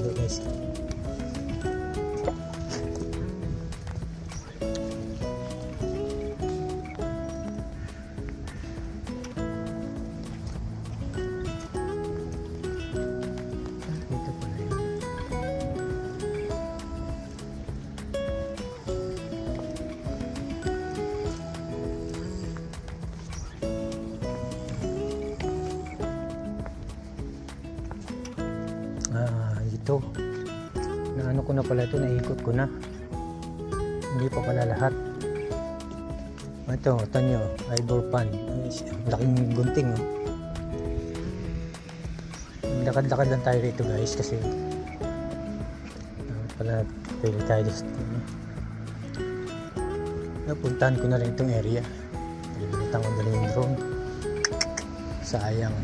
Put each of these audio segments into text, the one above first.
dito guys. Ito na ano ko na pala ito, naikot ko na, hindi pa pala lahat. Ito nyo, Ivor Pan, laking gunting oh. Lakad-lakad lang tayo rito guys kasi pala pwede tayo dito. Napuntahan ko na rin itong area, pilitan ko na rin yung drone, sayang.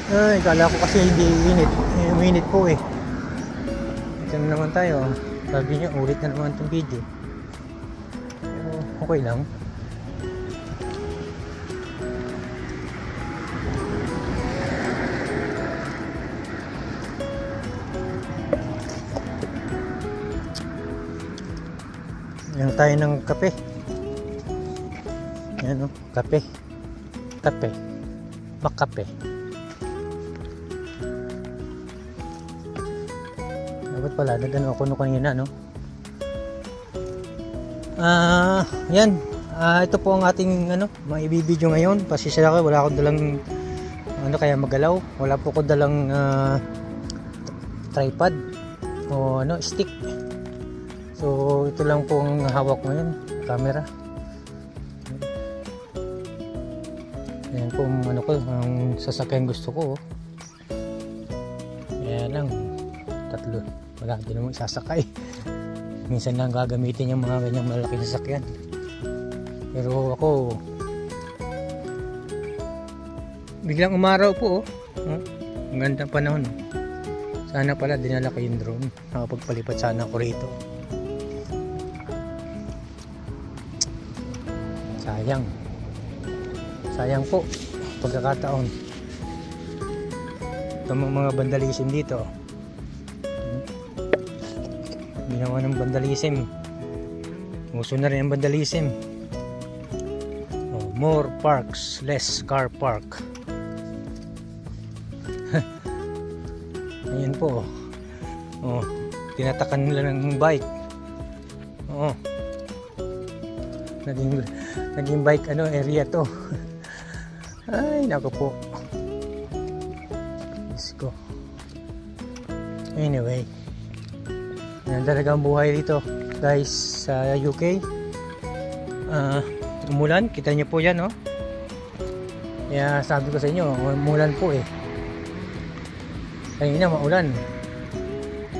Ay, kala ko kasi hindi init. Uminit po eh. Ito na naman tayo. Sabi niya, ulit na naman itong video. Pero okay lang. Yan tayo ng kape. Yan o, kape. Kape. Makape. Dapat pala, nagano ako nung kanina, no? Yan. Ito po ang ating, maibibideo ngayon. Pasisya ako, wala akong dalang, kaya magalaw. Wala po ako dalang, tripod. O, stick. So, ito lang po ang hawak ngayon. Camera. Yan po, ang sasakyan gusto ko, oh. Yan lang. Tatlo. Wala, hindi naman isasakay. Minsan lang gagamitin yung mga ganyang malaki sasakyan. Pero ako, biglang umaraw po, oh. Ang ganda panahon. Sana pala dinala ko yung drone. Nakapagpalipat sana ako rito. Sayang. Sayang po pagkakataon. Ito mga vandalism dito. Ginawa ng vandalism. Uso na rin ang vandalism. More parks, less car park. Ayan po. Tinatakan nila ng bike. Naging bike area to. Ay nako po. Let's go. Anyway, yan talaga ang buhay dito guys sa UK. Umulan, kita nyo po yan, no? Kaya sabi ko sa inyo, umulan po eh. Kanina maulan.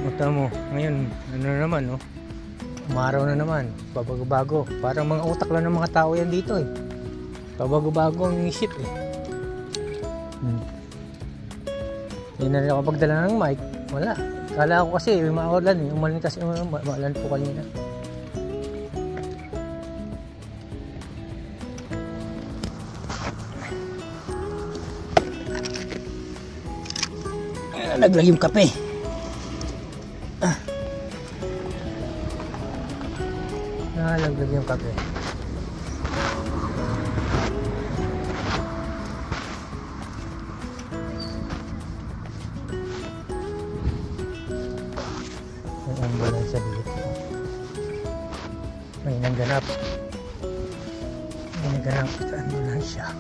Mata mo, ngayon naman, no? Umaraw na naman, pabago-bago. Parang mga utak lang ng mga tao yan dito eh. Pabago-bago ang isip eh. Hindi na rin ako pagdala ng mic. Wala. Kala ko kasi maulan eh. Umalan kasi maulan po kanina. Naglagay yung kape. Naglagay yung kape. May ambulance dito. May nangganap. May nangganap sa ambulansya.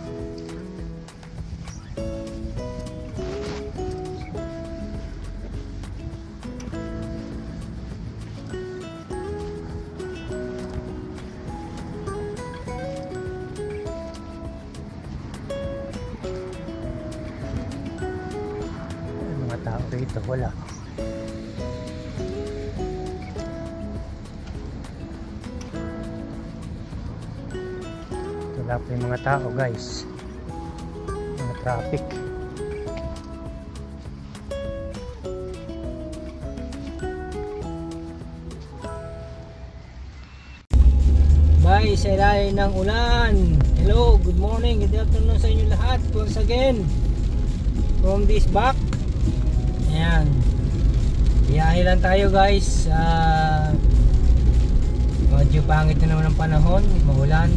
Tao rito, wala. Wala pa yung mga tao guys, mga traffic. Guys, sa ilalim ng ulan. Hello, good morning, good afternoon sa inyo lahat. Once again from this back. Ayan. Biyahe lang tayo guys. Medyo pangit na naman ang panahon, maulan.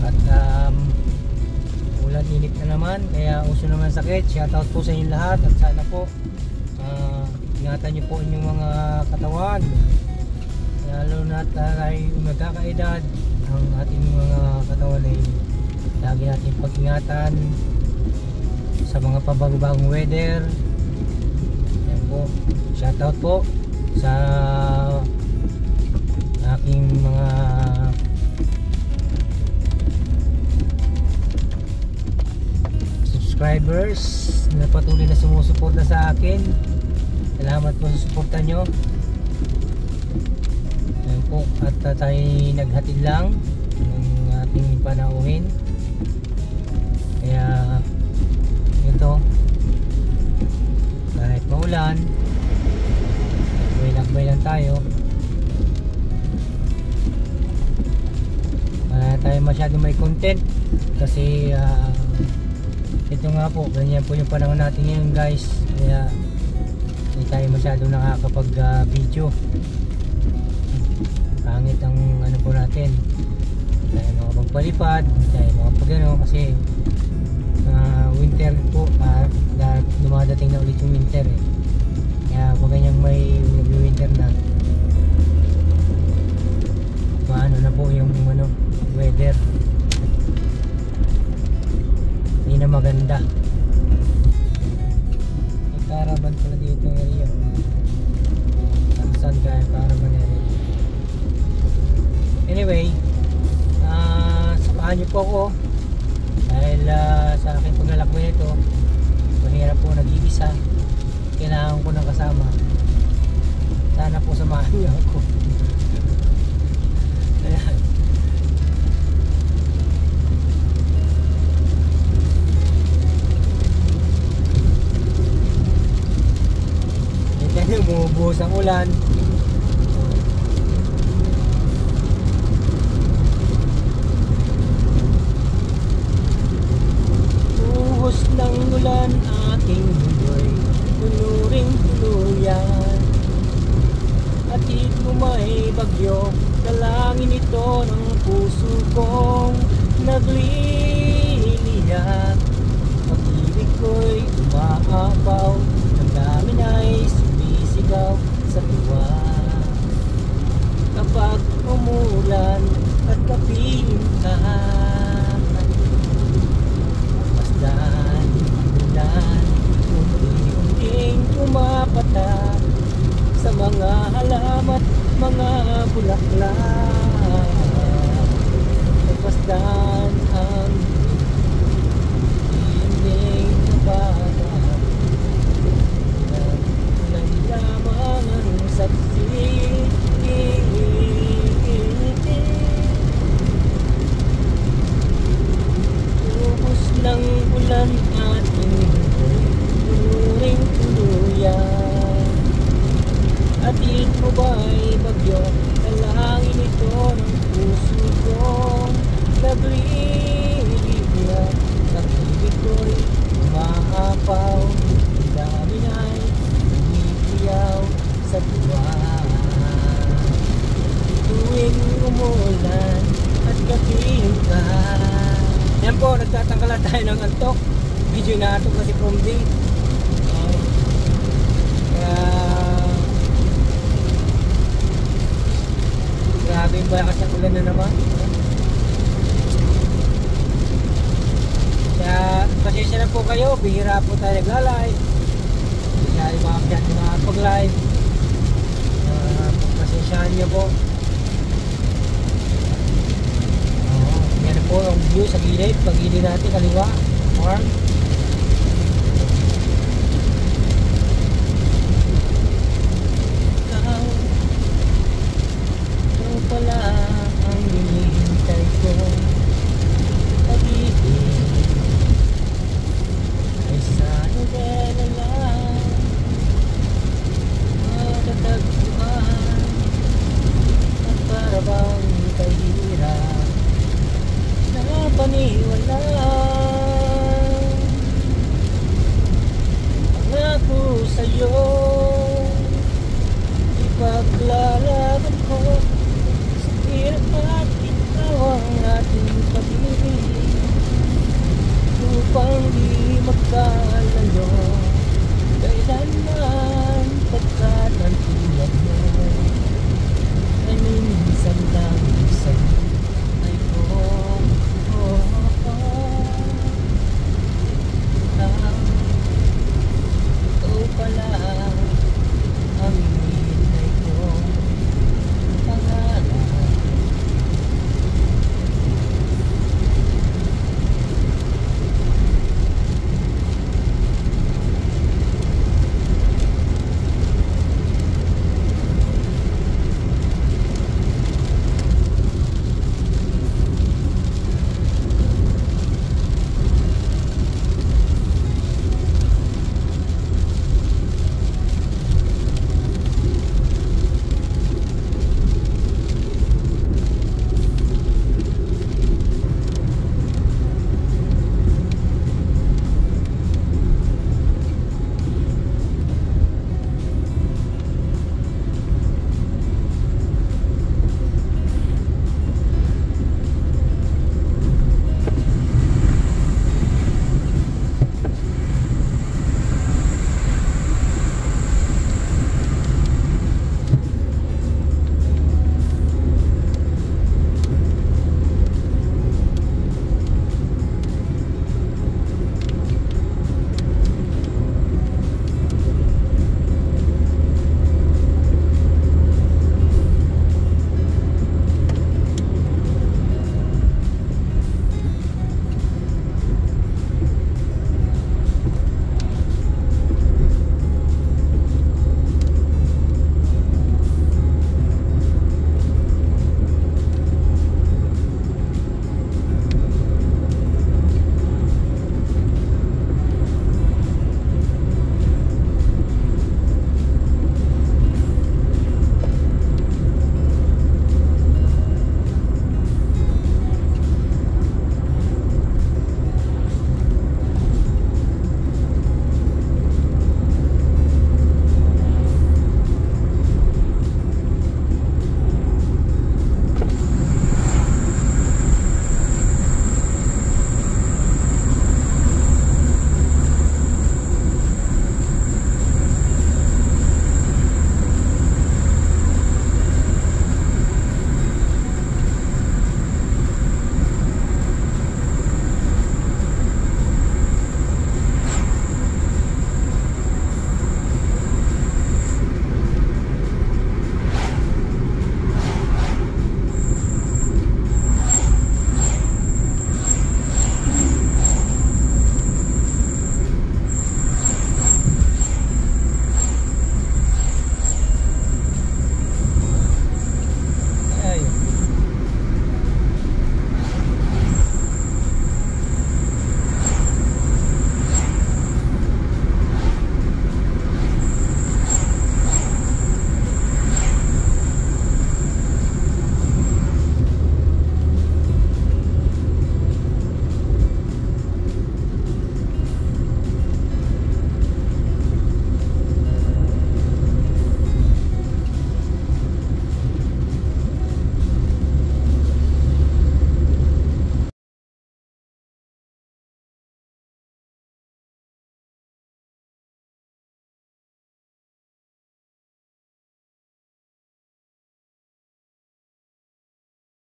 At ulan, init na naman, kaya uso naman sakit. Shoutout po sa inyo lahat at sana po ingatan nyo po inyong mga katawan. Lalo na tayo nagkakaedad, ang ating mga katawan ay lagi natin pag-ingatan sa mga pabagong weather. Ayan po, shoutout po sa aking mga subscribers na patuloy na sumusuporta sa akin. Salamat po sa suporta nyo. Ayan po, at tayo naghatid lang ng ating panauhin. Kaya ito, kahit maulan, lakbay lang tayo. Wala tayo masyado may content kasi ito nga po, ganyan po yung panahon natin ngayon guys, kaya hindi tayo masyado nakakapag video. Pangit ang ano po natin, hindi tayo makapagpalipad, hindi tayo makapagano kasi winter po, dumadating na ulit yung winter eh. Kaya pag ganyang may winter na, maano na po yung ano, weather, hindi na maganda. May caravan pala dito ng area. Saan kaya caravan area? Anyway, samahan nyo po ako dahil sa aking paglalakbay nito, mahirap po nag-iisa, kailangan ko ng kasama. Sana po samahan nyo ako. Ayan. Bumubuhos ang ulan. Buhos ng ulan aking muloy, tuluring tuluyan. Atid mo may bagyo, dalangin ito ng puso kong nagliliyak. Pag-ibig ko'y umaapaw, ang dami na'y sumisigaw sa tuwa. Kapag umulan at kapiling ka, masdan ulan, unti-unting pumapatak sa mga halamat, mga bulaklak. Napasdan ang dinding na bagat, ulan lamang ang saksi. Ubos ng ulan ating tuluring tuluyan. Atid mo ba'y bagyo, dalangin ito ng puso kong nagliliyak. Sa ibig ko'y umaapaw, ang dami na'y umiiyaw sa tuwa. Tuwing umulan at kapiling ka. Yan po, nagtatanggalan tayo ng antok. Video na ito kasi from day. Kaya grabe yung bayakas ng ulan na naman. Kaya pasensya na po kayo, bihira po tayo nagla-live. Hindi tayo makapag-live. Pasensyahan nyo po. Yan po ang view sa gilid. Pag-gilid natin kaliwa, warm. Ito pala ang hinihintay ko. Pag-ibig ay sa nobela lang matatagpuan, at para bang kahirap na paniwala. upang di magkalalo. Kailanman pagkat ang tulad mo ay minsan lang sa'yo.